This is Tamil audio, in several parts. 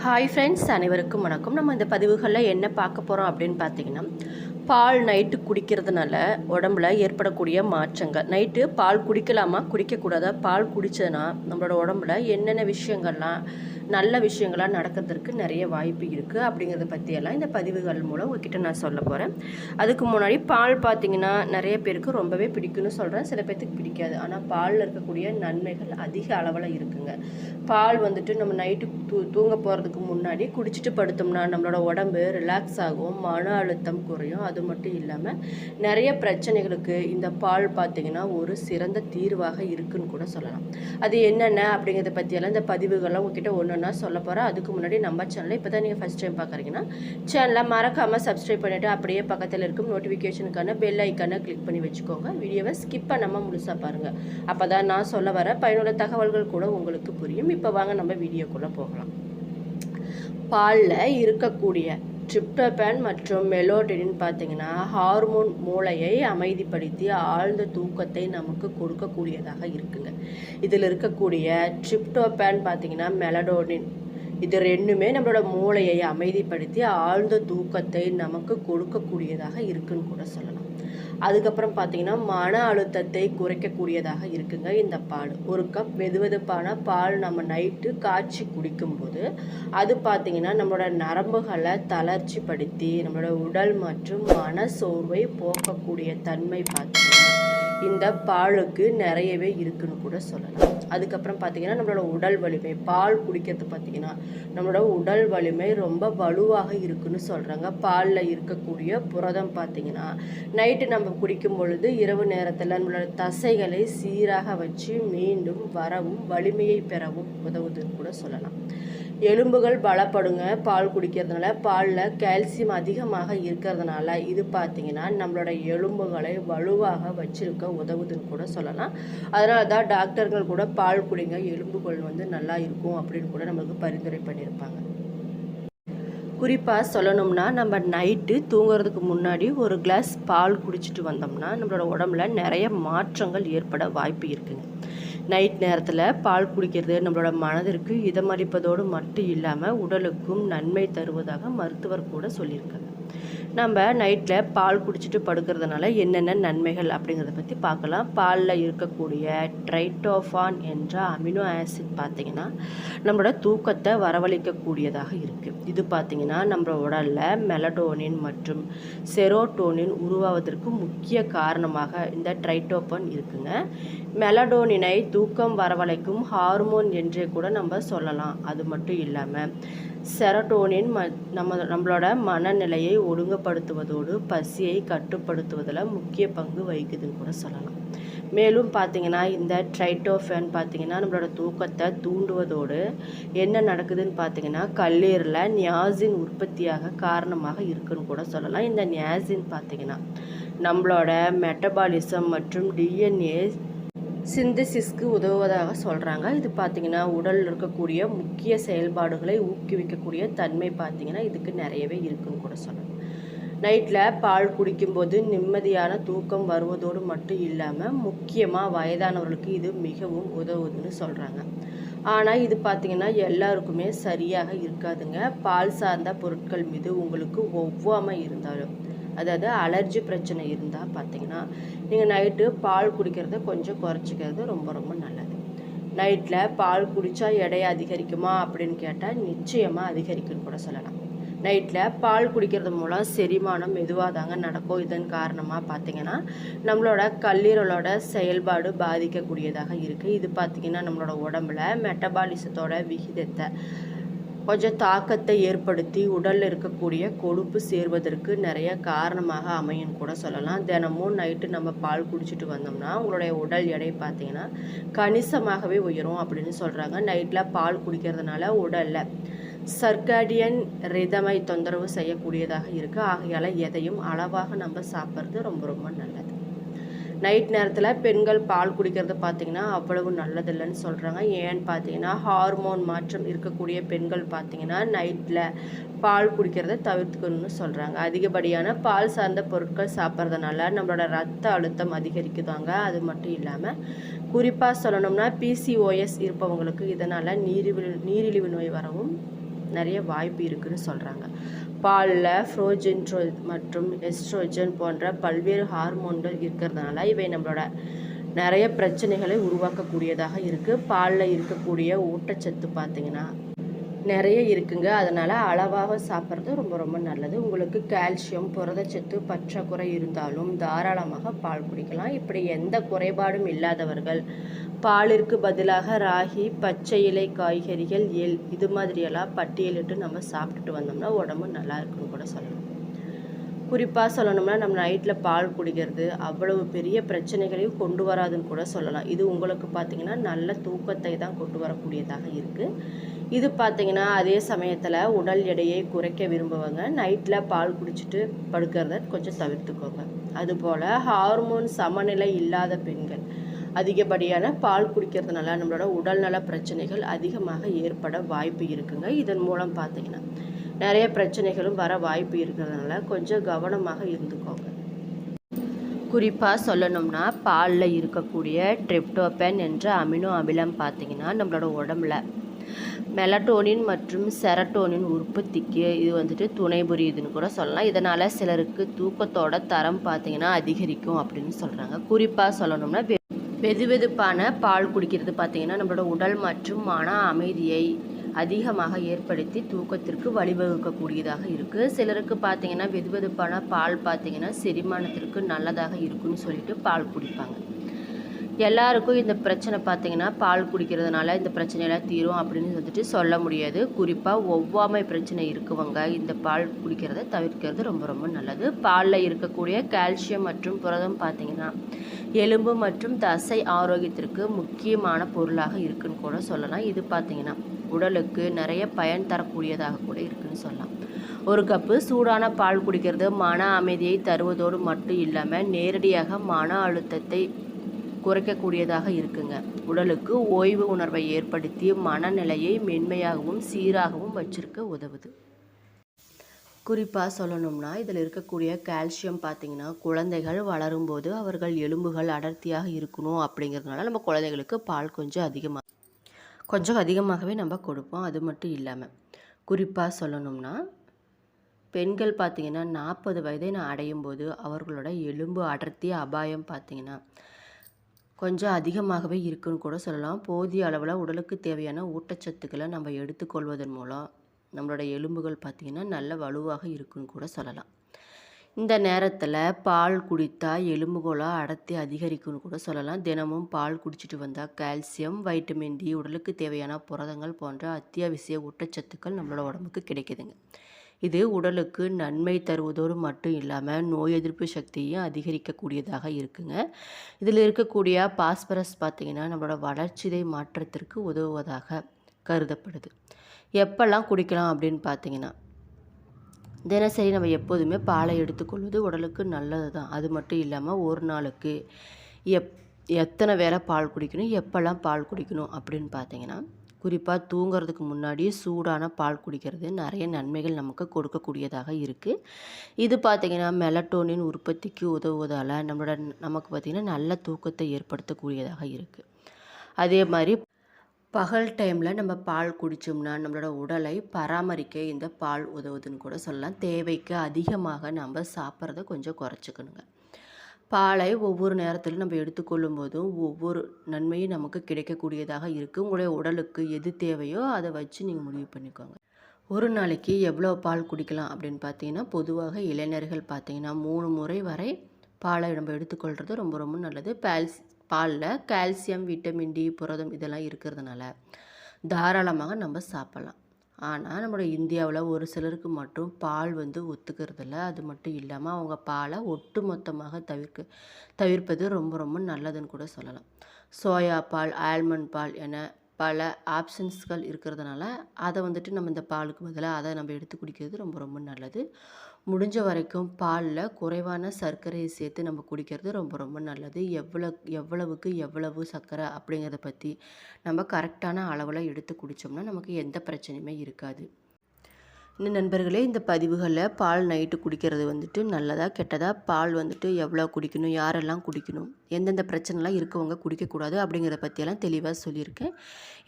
ஹாய் ஃப்ரெண்ட்ஸ், அனைவருக்கும் வணக்கம். நம்ம இந்த பதிவுகளில் என்ன பார்க்க போகிறோம் அப்படின்னு பார்த்தீங்கன்னா, பால் நைட்டு குடிக்கிறதுனால உடம்புல ஏற்படக்கூடிய மாற்றங்கள். நைட்டு பால் குடிக்கலாமா, குடிக்கக்கூடாதா? பால் குடித்ததுன்னா நம்மளோட உடம்புல என்னென்ன விஷயங்கள்லாம் நல்ல விஷயங்களாக நடக்கிறதுக்கு நிறைய வாய்ப்பு இருக்குது அப்படிங்கிறத பற்றியெல்லாம் இந்த பதிவுகள் மூலம் உங்ககிட்ட நான் சொல்ல போகிறேன். அதுக்கு முன்னாடி பால் பார்த்திங்கன்னா நிறைய பேருக்கு ரொம்பவே பிடிக்கும்னு சொல்கிறேன், சில பேர்த்துக்கு பிடிக்காது. ஆனால் பாலில் இருக்கக்கூடிய நன்மைகள் அதிக அளவில் இருக்குங்க. பால் வந்துட்டு நம்ம நைட்டு தூங்க போகிறதுக்கு முன்னாடி குடிச்சிட்டு படுத்தோம்னா நம்மளோட உடம்பு ரிலாக்ஸ் ஆகும், மன அழுத்தம் குறையும். அது மட்டும் இல்லாமல் நிறைய பிரச்சனைகளுக்கு இந்த பால் பார்த்திங்கன்னா ஒரு சிறந்த தீர்வாக இருக்குன்னு கூட சொல்லலாம். அது என்னென்ன அப்படிங்கிறத பற்றியெல்லாம் இந்த பதிவுகள்லாம் உங்ககிட்ட ஒன்று நான் சொல்ல போகிறேன். அதுக்கு முன்னாடி நம்ம சேனலை இப்போ தான் நீங்கள் ஃபஸ்ட் டைம் பார்க்குறீங்கன்னா சேனலை மறக்காமல் சப்ஸ்கிரைப் பண்ணிவிட்டு அப்படியே பக்கத்தில் இருக்கும் நோட்டிஃபிகேஷனுக்கான பெல் ஐக்கானை கிளிக் பண்ணி வச்சுக்கோங்க. வீடியோவை ஸ்கிப் பண்ணாமல் முழுசாக பாருங்கள். அப்போ தான் நான் சொல்ல வர பயனுள்ள தகவல்கள் கூட உங்களுக்கு புரியும். இப்போ வாங்க நம்ம வீடியோக்குள்ளே போகலாம். பாலில் இருக்கக்கூடிய ட்ரிப்டோபன் மற்றும் மெலோடினின் பார்த்தீங்கன்னா ஹார்மோன் மூளையை அமைதிப்படுத்தி ஆழ்ந்த தூக்கத்தை நமக்கு கொடுக்கக்கூடியதாக இருக்குங்க. இதில் இருக்கக்கூடிய ட்ரிப்டோபன் பார்த்தீங்கன்னா மெலடோனின், இது ரெண்டுமே நம்மளோட மூளையை அமைதிப்படுத்தி ஆழ்ந்த தூக்கத்தை நமக்கு கொடுக்கக்கூடியதாக இருக்குன்னு கூட சொல்லலாம். அதுக்கப்புறம் பார்த்தீங்கன்னா மன அழுத்தத்தை குறைக்கக்கூடியதாக இருக்குங்க இந்த பால். ஒரு கப் வெதுவெதுப்பான பால் நம்ம நைட்டு காய்ச்சி குடிக்கும்போது அது பார்த்தீங்கன்னா நம்மளோட நரம்புகளை தளர்ச்சி படுத்தி நம்மளோட உடல் மற்றும் மன சோர்வை போக்கக்கூடிய தன்மை பார்த்தீங்கன்னா இந்த பாலுக்கு நிறையவே இருக்குன்னு கூட சொல்லலாம். அதுக்கப்புறம் பார்த்தீங்கன்னா நம்மளோட உடல் வலிமை, பால் குடிக்கிறது பார்த்தீங்கன்னா நம்மளோட உடல் வலிமை ரொம்ப வலுவாக இருக்குன்னு சொல்கிறாங்க. பாலில் இருக்கக்கூடிய புரதம் பார்த்தீங்கன்னா நைட்டு நம்ம குடிக்கும் பொழுது இரவு நேரத்தில் நம்மளோட தசைகளை சீராக வச்சு மீண்டும் வரவும் வலிமையை பெறவும் உதவுதுன்னு கூட சொல்லலாம். எலும்புகள் பலப்படுங்க பால் குடிக்கிறதுனால. பாலில் கால்சியம் அதிகமாக இருக்கிறதுனால இது பார்த்திங்கன்னா நம்மளோட எலும்புகளை வலுவாக வச்சிருக்க உதவுதுன்னு கூட சொல்லலாம். அதனால தான் டாக்டர்கள் கூட பால் குடிங்க, எலும்புகள் நல்லா இருக்கும் அப்படின்னு கூட நம்மளுக்கு பரிந்துரை பண்ணியிருப்பாங்க. குறிப்பாக சொல்லணும்னா நம்ம நைட்டு தூங்குறதுக்கு முன்னாடி ஒரு கிளாஸ் பால் குடிச்சிட்டு வந்தோம்னா நம்மளோட உடம்புல நிறைய மாற்றங்கள் ஏற்பட வாய்ப்பு இருக்குங்க. நைட் நேரத்தில் பால் குடிக்கிறது நம்மளோட மனதிற்கு இதமளிப்பதோடு மட்டும் இல்லாமல் உடலுக்கும் நன்மை தருவதாக மருத்துவர் கூட சொல்லியிருக்காங்க. நம்ம நைட்டில் பால் குடிச்சிட்டு படுக்கிறதுனால என்னென்ன நன்மைகள் அப்படிங்கிறத பற்றி பார்க்கலாம். பாலில் இருக்கக்கூடிய ட்ரைட்டோஃபான் என்ற அமினோ ஆசிட் பார்த்திங்கன்னா நம்மளோட தூக்கத்தை வரவழைக்கக்கூடியதாக இருக்குது. இது பார்த்திங்கன்னா நம்ம உடலில் மெலடோனின் மற்றும் செரோட்டோனின் உருவாவதற்கு முக்கிய காரணமாக இந்த ட்ரைட்டோஃபான் இருக்குங்க. மெலடோனினை தூக்கம் வரவழைக்கும் ஹார்மோன் என்றே கூட நம்ம சொல்லலாம். அது மட்டும் இல்லாமல் செரோட்டோனின் நம்மளோட மனநிலையை ஒழுங்குபடுத்துவதோடு பசியை கட்டுப்படுத்துவதில் முக்கிய பங்கு வகிக்குதுன்னு கூட சொல்லலாம். மேலும் பார்த்திங்கன்னா இந்த ட்ரைட்டோஃபான் பார்த்திங்கன்னா நம்மளோட தூக்கத்தை தூண்டுவதோடு என்ன நடக்குதுன்னு பார்த்திங்கன்னா கல்லீரலில் நியாசின் உற்பத்தியாக காரணமாக இருக்குன்னு கூட சொல்லலாம். இந்த நியாசின் பார்த்திங்கன்னா நம்மளோட மெட்டபாலிசம் மற்றும் டிஎன்ஏ சிந்தசிஸ்க்கு உதவுவதாக சொல்கிறாங்க. இது பார்த்திங்கன்னா உடலில் இருக்கக்கூடிய முக்கிய செயல்பாடுகளை ஊக்குவிக்கக்கூடிய தன்மை பார்த்திங்கன்னா இதுக்கு நிறையவே இருக்குன்னு கூட சொல்லலாம். நைட்டில் பால் குடிக்கும்போது நிம்மதியான தூக்கம் வருவதோடு மட்டும் இல்லாமல் முக்கியமாக வயதானவர்களுக்கு இது மிகவும் உதவுதுன்னு சொல்கிறாங்க. ஆனால் இது பார்த்திங்கன்னா எல்லாருக்குமே சரியாக இருக்காதுங்க. பால் சார்ந்த பொருட்கள் மீது உங்களுக்கு ஒவ்வாமை இருந்தாலும், அதாவது அலர்ஜி பிரச்சனை இருந்தால் பார்த்திங்கன்னா நீங்கள் நைட்டு பால் குடிக்கிறத கொஞ்சம் குறைச்சிக்கிறது ரொம்ப ரொம்ப நல்லது. நைட்டில் பால் குடித்தா எடை அதிகரிக்குமா அப்படின்னு கேட்டால் நிச்சயமாக அதிகரிக்குன்னு கூட சொல்லலாம். நைட்டில் பால் குடிக்கிறது மூலம் செரிமானம் மெதுவாக தாங்க நடக்கும். இதன் காரணமாக பார்த்திங்கன்னா நம்மளோட கல்லீரலோட செயல்பாடு பாதிக்கக்கூடியதாக இருக்குது. இது பார்த்திங்கன்னா நம்மளோட உடம்புல மெட்டபாலிசத்தோட விகிதத்தை கொஞ்சம் தாக்கத்தை ஏற்படுத்தி உடலில் இருக்கக்கூடிய கொழுப்பு சேர்வதற்கு நிறைய காரணமாக அமையும் கூட சொல்லலாம். தினமும் நைட்டு நம்ம பால் குடிச்சிட்டு வந்தோம்னா உங்களுடைய உடல் எடை பார்த்திங்கன்னா கணிசமாகவே உயரும் அப்படின்னு சொல்கிறாங்க. நைட்டில் பால் குடிக்கிறதுனால உடலில் சர்க்காடியன் ரிதமை தொந்தரவு செய்யக்கூடியதாக இருக்குது. ஆகையால் எதையும் அளவாக நம்ம சாப்பிட்றது ரொம்ப ரொம்ப நல்லது. நைட் நேரத்தில் பெண்கள் பால் குடிக்கிறது பார்த்திங்கன்னா அவ்வளவு நல்லதில்லைன்னு சொல்கிறாங்க. ஏன்னு பார்த்தீங்கன்னா ஹார்மோன் மாற்றம் இருக்கக்கூடிய பெண்கள் பார்த்திங்கன்னா நைட்டில் பால் குடிக்கிறத தவிர்த்துக்கணும்னு சொல்கிறாங்க. அதிகப்படியான பால் சார்ந்த பொருட்கள் சாப்பிட்றதுனால நம்மளோட ரத்த அழுத்தம் அதிகரிக்குதாங்க. அது மட்டும் இல்லாமல் குறிப்பாக சொல்லணும்னா பிசிஓஎஸ் இருப்பவங்களுக்கு இதனால் நீரிழிவு நோய் வரவும் நிறைய வாய்ப்பு இருக்குதுன்னு சொல்கிறாங்க. பாலில் ஃப்ரோஜென்ட்ரோ மற்றும் எஸ்ட்ரோஜன் போன்ற பல்வேறு ஹார்மோன்கள் இருக்கிறதுனால இவை நம்மளோட நிறைய பிரச்சனைகளை உருவாக்கக்கூடியதாக இருக்குது. பாலில் இருக்கக்கூடிய ஊட்டச்சத்து பார்த்திங்கன்னா நிறைய இருக்குங்க. அதனால் அளவாக சாப்பிட்றது ரொம்ப ரொம்ப நல்லது. உங்களுக்கு கால்சியம் புரதச்சத்து பற்றாக்குறை இருந்தாலும் தாராளமாக பால் குடிக்கலாம். இப்படி எந்த குறைபாடும் இல்லாதவர்கள் பாலிற்கு பதிலாக ராகி, பச்சை இலை காய்கறிகள், எள் இது மாதிரியெல்லாம் பட்டியலிட்டு நம்ம சாப்பிட்டுட்டு வந்தோம்னா உடம்பு நல்லா இருக்குன்னு கூட சொல்லலாம். குறிப்பாக சொல்லணும்னா நம்ம நைட்டில் பால் குடிக்கிறது அவ்வளவு பெரிய பிரச்சனைகளையும் கொண்டு வராதுன்னு கூட சொல்லலாம். இது உங்களுக்கு பார்த்திங்கன்னா நல்ல தூக்கத்தை தான் கொண்டு வரக்கூடியதாக இருக்குது. இது பார்த்திங்கன்னா அதே சமயத்தில் உடல் எடையை குறைக்க விரும்புவங்க நைட்டில் பால் குடிச்சிட்டு படுக்கிறத கொஞ்சம் தவிர்த்துக்கோங்க. அதுபோல் ஹார்மோன் சமநிலை இல்லாத பெண்கள் அதிகப்படியான பால் குடிக்கிறதுனால நம்மளோட உடல்நல பிரச்சனைகள் அதிகமாக ஏற்பட வாய்ப்பு இருக்குங்க. இதன் மூலம் பார்த்திங்கன்னா நிறைய பிரச்சனைகளும் வர வாய்ப்பு இருக்கிறதுனால கொஞ்சம் கவனமாக இருந்துக்கோங்க. குறிப்பாக சொல்லணும்னா பாலில் இருக்கக்கூடிய ட்ரிப்டோபன் என்ற அமினோ அமிலம் பார்த்திங்கன்னா நம்மளோட உடம்புல மெலட்டோனின் மற்றும் செரட்டோனின் உற்பத்திக்கு இது வந்துட்டு துணை புரியுதுன்னு கூட சொல்லலாம். இதனால் சிலருக்கு தூக்கத்தோட தரம் பார்த்திங்கன்னா அதிகரிக்கும் அப்படின்னு சொல்கிறாங்க. குறிப்பாக சொல்லணும்னா வெதுவெதுப்பான பால் குடிக்கிறது பார்த்திங்கன்னா நம்மளோட உடல் மற்றும் மன அமைதியை அதிகமாக ஏற்படுத்தி தூக்கத்திற்கு வழிவகுக்கக்கூடியதாக இருக்குது. சிலருக்கு பார்த்திங்கன்னா வெதுவெதுப்பான பால் பார்த்திங்கன்னா செரிமானத்திற்கு நல்லதாக இருக்குன்னு சொல்லிட்டு பால் குடிப்பாங்க. எல்லாருக்கும் இந்த பிரச்சனை பார்த்திங்கன்னா பால் குடிக்கிறதுனால இந்த பிரச்சனையெல்லாம் தீரும் அப்படின்னு வந்துட்டு சொல்ல முடியாது. குறிப்பாக ஒவ்வாமை பிரச்சனை இருக்குவங்க இந்த பால் குடிக்கிறத தவிர்க்கிறது ரொம்ப ரொம்ப நல்லது. பாலில் இருக்கக்கூடிய கால்சியம் மற்றும் புரதம் பார்த்திங்கன்னா எலும்பு மற்றும் தசை ஆரோக்கியத்திற்கு முக்கியமான பொருளாக இருக்குன்னு கூட சொல்லலாம். இது பார்த்திங்கன்னா உடலுக்கு நிறைய பயன் தரக்கூடியதாக கூட இருக்குன்னு சொல்லலாம். ஒரு கப்பு சூடான பால் குடிக்கிறது மன அமைதியை தருவதோடு மட்டும் இல்லாமல் நேரடியாக மன அழுத்தத்தை குறைக்கக்கூடியதாக இருக்குங்க. உடலுக்கு ஓய்வு உணர்வை ஏற்படுத்தி மனநிலையை மென்மையாகவும் சீராகவும் வச்சிருக்க உதவுது. குறிப்பாக சொல்லணும்னா இதில் இருக்கக்கூடிய கால்சியம் பார்த்திங்கன்னா குழந்தைகள் வளரும்போது அவர்கள் எலும்புகள் அடர்த்தியாக இருக்கணும் அப்படிங்கிறதுனால நம்ம குழந்தைகளுக்கு பால் கொஞ்சம் அதிகமாகவே நம்ம கொடுப்போம். அது மட்டும் இல்லாமல் குறிப்பாக சொல்லணும்னா பெண்கள் பார்த்திங்கன்னா 40 வயதை அடையும் போது அவர்களோட எலும்பு அடர்த்தி அபாயம் பார்த்திங்கன்னா கொஞ்சம் அதிகமாகவே இருக்குன்னு கூட சொல்லலாம். போதிய அளவில் உடலுக்கு தேவையான ஊட்டச்சத்துக்களை நம்ம எடுத்துக்கொள்வதன் மூலம் நம்மளோட எலும்புகள் பார்த்திங்கன்னா நல்ல வலுவாக இருக்குன்னு கூட சொல்லலாம். இந்த நேரத்தில் பால் குடித்தா எலும்புகளை அடர்த்தி அதிகரிக்கும்னு கூட சொல்லலாம். தினமும் பால் குடிச்சிட்டு வந்தால் கால்சியம், வைட்டமின் டி, உடலுக்கு தேவையான புரதங்கள் போன்ற அத்தியாவசிய ஊட்டச்சத்துக்கள் நம்மளோட உடம்புக்கு கிடைக்குதுங்க. இது உடலுக்கு நன்மை தருவதோடு மட்டும் இல்லாமல் நோய் எதிர்ப்பு சக்தியும் அதிகரிக்கக்கூடியதாக இருக்குங்க. இதில் இருக்கக்கூடிய பாஸ்பரஸ் பார்த்திங்கன்னா நம்மளோட வளர்ச்சிதை மாற்றத்திற்கு உதவுவதாக கருதப்படுது. எப்பெல்லாம் குடிக்கலாம் அப்படின்னு பார்த்திங்கன்னா தினசரி நம்ம எப்போதுமே பாலை எடுத்துக்கொள்வது உடலுக்கு நல்லது தான். அது மட்டும் இல்லாமல் ஒரு நாளுக்கு எத்தனை வேளை பால் குடிக்கணும், எப்போல்லாம் பால் குடிக்கணும் அப்படின்னு பார்த்திங்கன்னா குறிப்பாக தூங்கிறதுக்கு முன்னாடி சூடான பால் குடிக்கிறது நிறைய நன்மைகள் நமக்கு கொடுக்கக்கூடியதாக இருக்குது. இது பார்த்திங்கன்னா மெலட்டோனின் உற்பத்திக்கு உதவுவதால் நமக்கு பார்த்திங்கன்னா நல்ல தூக்கத்தை ஏற்படுத்தக்கூடியதாக இருக்குது. அதே மாதிரி பகல் டைமில் நம்ம பால் குடித்தோம்னா நம்மளோட உடலை பராமரிக்க இந்த பால் உதவுதுன்னு கூட சொல்லலாம். தேவைக்கு அதிகமாக நம்ம சாப்பிட்றத கொஞ்சம் குறைச்சிக்கணுங்க. பாலை ஒவ்வொரு நேரத்திலும் நம்ம எடுத்துக்கொள்ளும் போதும் ஒவ்வொரு நன்மையும் நமக்கு கிடைக்கக்கூடியதாக இருக்குது. உங்களுடைய உடலுக்கு எது தேவையோ அதை வச்சு நீங்கள் முடிவு பண்ணிக்கோங்க. ஒரு நாளைக்கு எவ்வளோ பால் குடிக்கலாம் அப்படின்னு பார்த்தீங்கன்னா பொதுவாக இளைஞர்கள் பார்த்தீங்கன்னா 3 முறை வரை பாலை நம்ம எடுத்துக்கொள்கிறது ரொம்ப ரொம்ப நல்லது. பாலில் கால்சியம், விட்டமின் டி, புரதம் இதெல்லாம் இருக்கிறதுனால தாராளமாக நம்ம சாப்பிட்லாம். ஆனால் நம்மளோட இந்தியாவில் ஒரு சிலருக்கு மட்டும் பால் ஒத்துக்கிறதில்ல. அது மட்டும் இல்லாமல் அவங்க பாலை ஒட்டு மொத்தமாக தவிர்ப்பது ரொம்ப ரொம்ப நல்லதுன்னு கூட சொல்லலாம். சோயா பால், ஆல்மண்ட் பால் என பல ஆப்ஷன்ஸ்கள் இருக்கிறதுனால அதை நம்ம இந்த பாலுக்கு பதிலாக அதை நம்ம எடுத்து குடிக்கிறது ரொம்ப ரொம்ப நல்லது. முடிஞ்ச வரைக்கும் பாலில் குறைவான சர்க்கரையை சேர்த்து நம்ம குடிக்கிறது ரொம்ப ரொம்ப நல்லது. எவ்வளவுக்கு எவ்வளவு சர்க்கரை அப்படிங்கிறத பற்றி நம்ம கரெக்டான அளவில் எடுத்து குடித்தோம்னா நமக்கு எந்த பிரச்சனையுமே இருக்காது. இன்னும் நண்பர்களே, இந்த பதிவுகளில் பால் நைட்டு குடிக்கிறது வந்துட்டு நல்லதா கெட்டதா, பால் வந்துட்டு எவ்வளோ குடிக்கணும், யாரெல்லாம் குடிக்கணும், எந்தெந்த பிரச்சனைலாம் இருக்கவங்க குடிக்கக்கூடாது அப்படிங்கிறத பற்றியெல்லாம் தெளிவாக சொல்லியிருக்கேன்.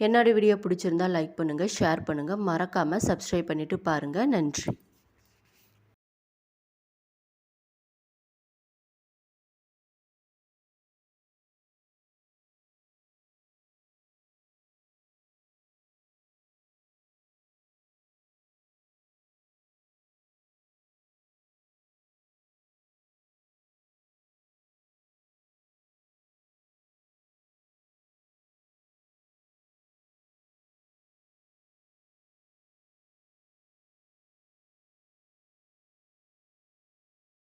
என்னோடய வீடியோ பிடிச்சிருந்தால் லைக் பண்ணுங்கள், ஷேர் பண்ணுங்கள், மறக்காமல் சப்ஸ்கிரைப் பண்ணிவிட்டு பாருங்கள். நன்றி.